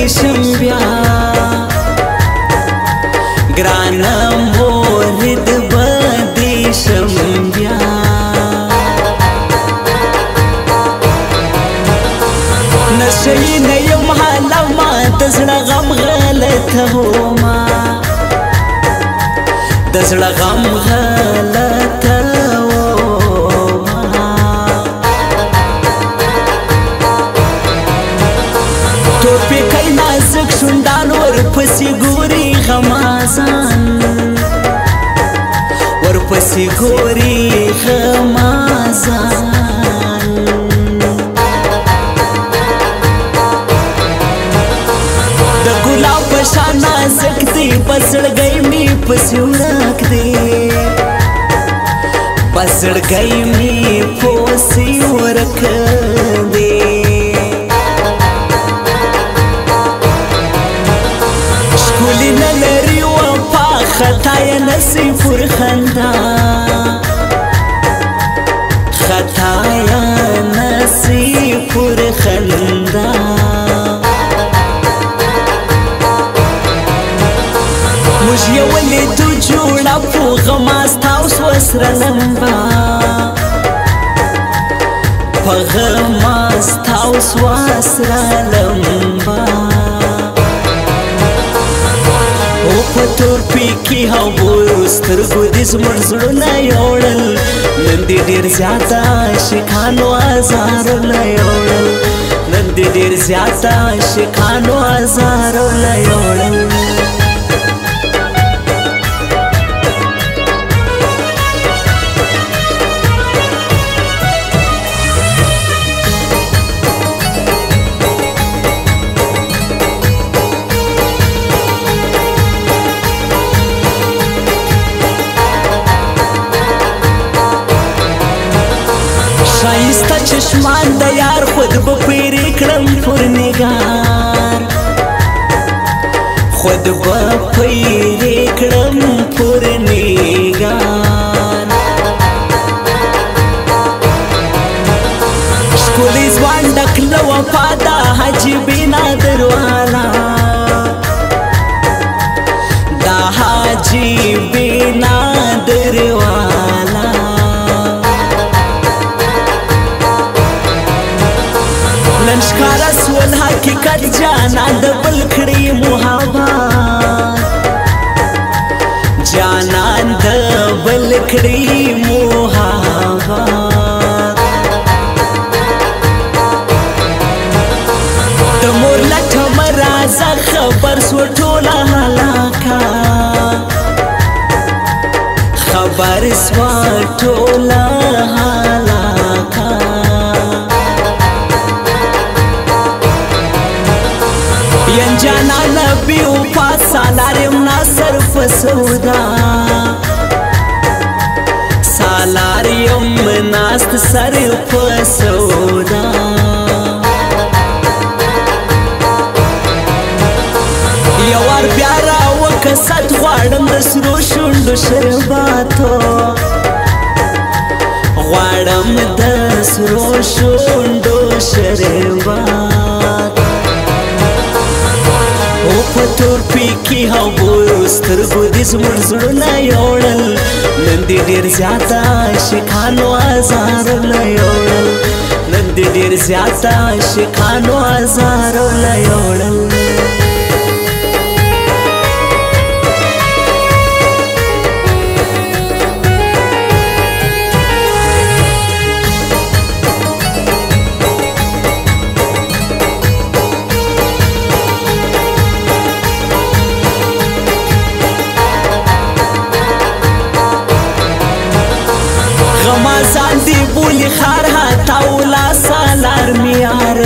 دیشم بیا گرانا مورد بدیشم بیا نشئی نیم حالا ما دزړه غم غلطه وما دزړه غم غلطه وما توپی کئی نازک شندان ورپسی گوری غمازان ورپسی گوری غمازان شان نازک دی پسړګی می پسی ورک دی پسړګی می پسی ورک دی شکولی نلری و پا خطای نسی پر خندا خطای نسی پر خندا موږ یولې تو جوړه په غماستا اوس وسره لمبا په غماستا اوس وسره لمبا او په تورپي کې هاو سترګو دې زموږ زړونه یوړل نن دې ډېر زیاته عاشقانو ازارونه یوړل نن دې ډېر زیاته عاشقانو ازارونه یوړل شایسته چشمان د یار خود به پیری کړم پر نگار خود به پیری کړم پر نگار ښکلی ځوان ډک له وفا دا حاجي بنادر والا دا حاجي بنادر والا نن ښکاره سول حقیقت جانان د بل کړي محبت جانان د بل کړي محبت د مور لټه مرازه خبر سو ټوله هلاکه خبر سو ټوله هلاکه ین جانا نبی و سالاریم ناصر فسودا سالاریم ناست سر فسودا یوار بیارا و کسات غوارم دسرو شندو شرباتو غوارم دسرو شندو شرباتو او په تورپي کې هاو سترګو دې زموږ زړونه یوړل نن دې ډېر زیاته عاشقانو ازارونه یوړل نن دې ډېر زیاته عاشقانو ازارونه یوړل غمازان دی بولی خار هاتاولا سالار میار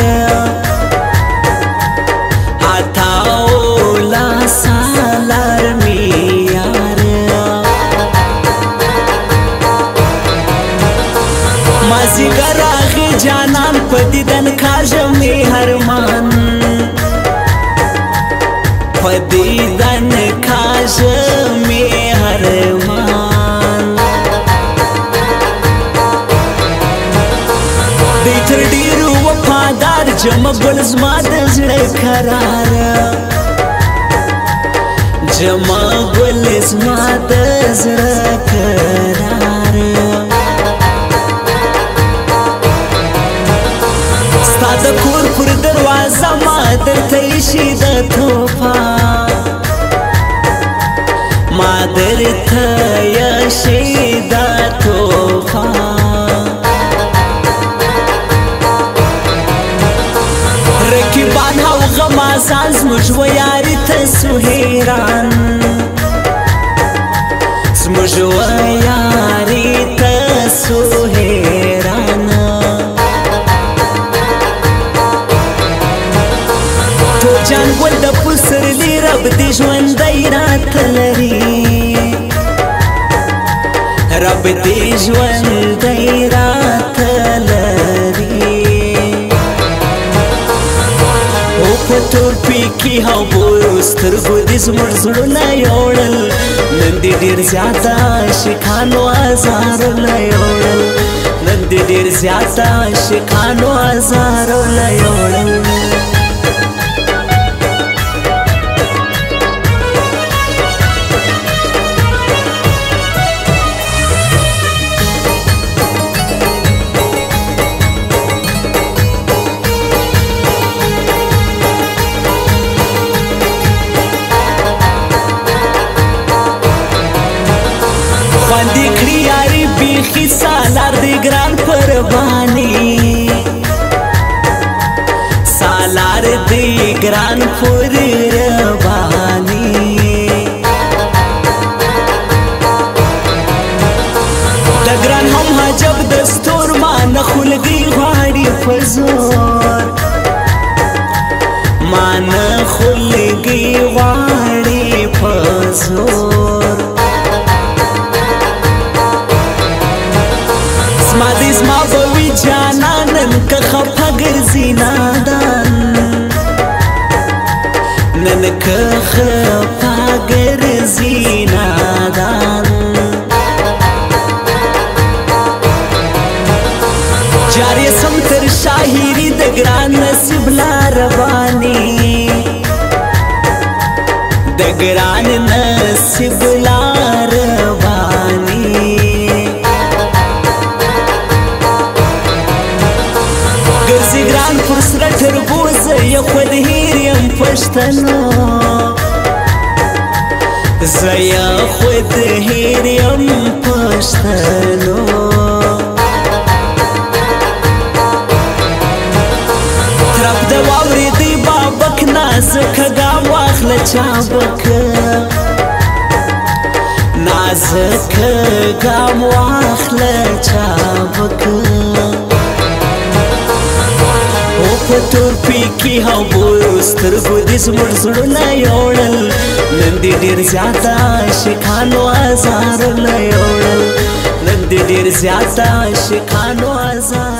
هاتاولا سالار میار مازیګر آغی جانان پدیدن کاژم هرمان پدیدن کاژم هرمان دی تر ډیرو وفادار جمع ګل زما د زړه قرار جما گل زما د زړه قرار ستا د کور پر دروازه ما درته ایښي د تحفه ما درته ایښي د تحفه رقیبان او غمازان زموږ و یاري ته سو حیران زموږ و یاري ته سو حیران ټول جان ګل د پسرلي رب دې ژوندی راته لري رب دې ژوندی راته لري په تورپي کې هاوبو سترګو دې زموږ زړونه یوړل نن دې ډېر زیاته عاشقانو ازارونه یوړل نن دې ډېر زیاته عاشقانو ازارونه یوړل باندې کړی یاري بیخي سالار دی ګران قرباني سالار دی ګران قرباني د ګران هم حجب دستور ما نه خلګي غواړي په زور ما نه خلګي غواړي په زور زما دې زما به وي جانانن که خفه ګرځي نادان نن که خفه ګرځي نادان جارې سم تر شاهري د ګران نصیب لار باني د ګران نصیب لار باني ګرځي ګران پر سره تربوزه یې خود هیر یم پښتنو زه یې خود هیر یم پښتنو ترپ د واورېدی بابک نازکه ګام واخله چابکه نازکه ګام واخله چابکه په تورپي کې هاوبو سترګو دې زموږ زړونه یوړل نن دې ډېر زیاته عاشقانو ازارونه یوړل نن دې ډېر زیاته عاشقانو ازار